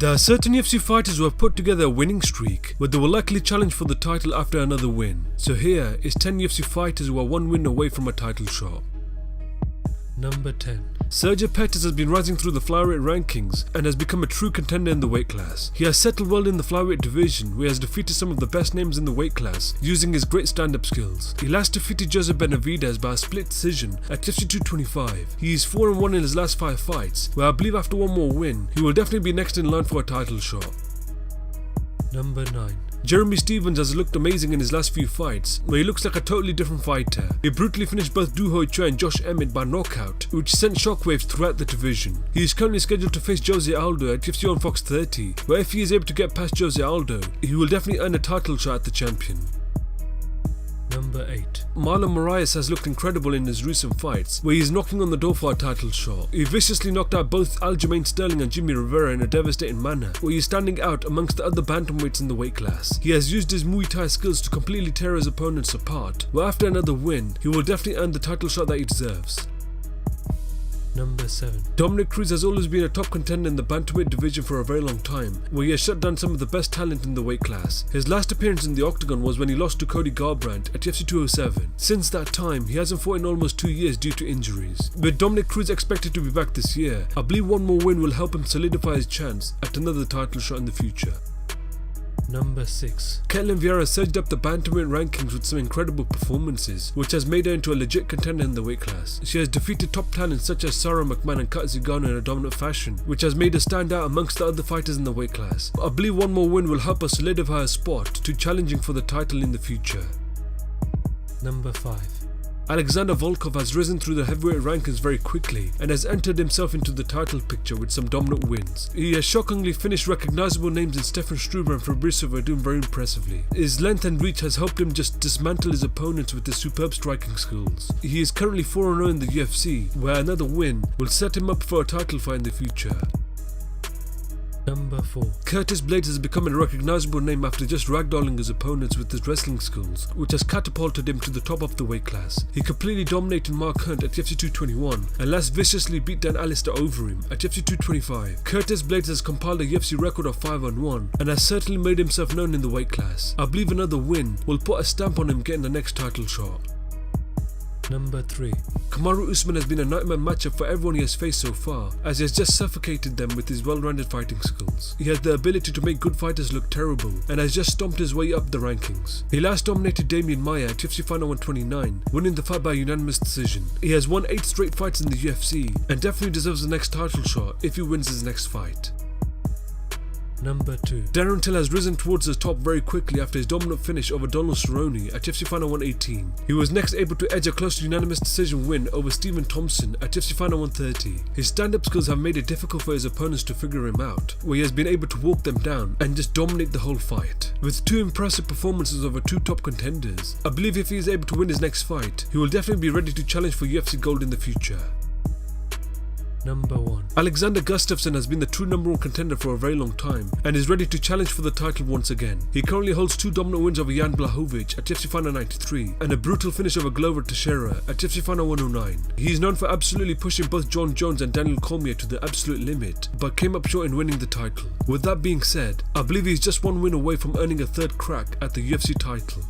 There are certain UFC fighters who have put together a winning streak, but they will likely challenge for the title after another win. So here is 10 UFC fighters who are one win away from a title shot. Number 10. Sergio Pettis has been rising through the flyweight rankings and has become a true contender in the weight class. He has settled well in the flyweight division, where he has defeated some of the best names in the weight class using his great stand-up skills. He last defeated Jose Benavidez by a split decision at UFC 225. He is 4-1 in his last 5 fights, where I believe after one more win, he will definitely be next in line for a title shot. Number 9. Jeremy Stephens has looked amazing in his last few fights, where he looks like a totally different fighter. He brutally finished both Du Ho Choi and Josh Emmett by knockout, which sent shockwaves throughout the division. He is currently scheduled to face Jose Aldo at UFC on Fox 30, where if he is able to get past Jose Aldo, he will definitely earn a title shot at the champion. Number 8. Marlon Moraes has looked incredible in his recent fights, where he is knocking on the door for a title shot. He viciously knocked out both Aljamain Sterling and Jimmy Rivera in a devastating manner, where he is standing out amongst the other bantamweights in the weight class. He has used his Muay Thai skills to completely tear his opponents apart, where after another win, he will definitely earn the title shot that he deserves. Number 7. Dominick Cruz has always been a top contender in the bantamweight division for a very long time, where he has shut down some of the best talent in the weight class. His last appearance in the octagon was when he lost to Cody Garbrandt at UFC 207. Since that time, he hasn't fought in almost 2 years due to injuries. With Dominick Cruz expected to be back this year, I believe one more win will help him solidify his chance at another title shot in the future. Number 6. Callum Vieira surged up the bantamweight rankings with some incredible performances, which has made her into a legit contender in the weight class. She has defeated top talents such as Sarah McMahon and Kat Zingano in a dominant fashion, which has made her stand out amongst the other fighters in the weight class. I believe one more win will help her solidify her spot to challenging for the title in the future. Number 5. Alexander Volkov has risen through the heavyweight rankings very quickly and has entered himself into the title picture with some dominant wins. He has shockingly finished recognizable names in Stefan Struber and Fabricio Verdun very impressively. His length and reach has helped him just dismantle his opponents with his superb striking skills. He is currently 4-0 in the UFC, where another win will set him up for a title fight in the future. Number 4. Curtis Blaydes has become a recognizable name after just ragdolling his opponents with his wrestling skills, which has catapulted him to the top of the weight class. He completely dominated Mark Hunt at UFC 221 and last viciously beat Dan Alistair over him at UFC 225. Curtis Blaydes has compiled a UFC record of 5-1 and has certainly made himself known in the weight class. I believe another win will put a stamp on him getting the next title shot. Number 3. Kamaru Usman has been a nightmare matchup for everyone he has faced so far, as he has just suffocated them with his well-rounded fighting skills. He has the ability to make good fighters look terrible and has just stomped his way up the rankings. He last dominated Damian Maia at UFC Final 129, winning the fight by unanimous decision. He has won 8 straight fights in the UFC and definitely deserves the next title shot if he wins his next fight. Number 2. Darren Till has risen towards the top very quickly after his dominant finish over Donald Cerrone at UFC Final 118. He was next able to edge a close to unanimous decision win over Stephen Thompson at UFC Final 130. His stand-up skills have made it difficult for his opponents to figure him out, where he has been able to walk them down and just dominate the whole fight. With 2 impressive performances over 2 top contenders, I believe if he is able to win his next fight, he will definitely be ready to challenge for UFC gold in the future. Number 1. Alexander Gustafsson has been the true number 1 contender for a very long time and is ready to challenge for the title once again. He currently holds 2 dominant wins over Jan Blachowicz at UFC Final 93 and a brutal finish over Glover Teixeira at UFC Final 109. He is known for absolutely pushing both John Jones and Daniel Cormier to the absolute limit, but came up short in winning the title. With that being said, I believe he is just 1 win away from earning a 3rd crack at the UFC title.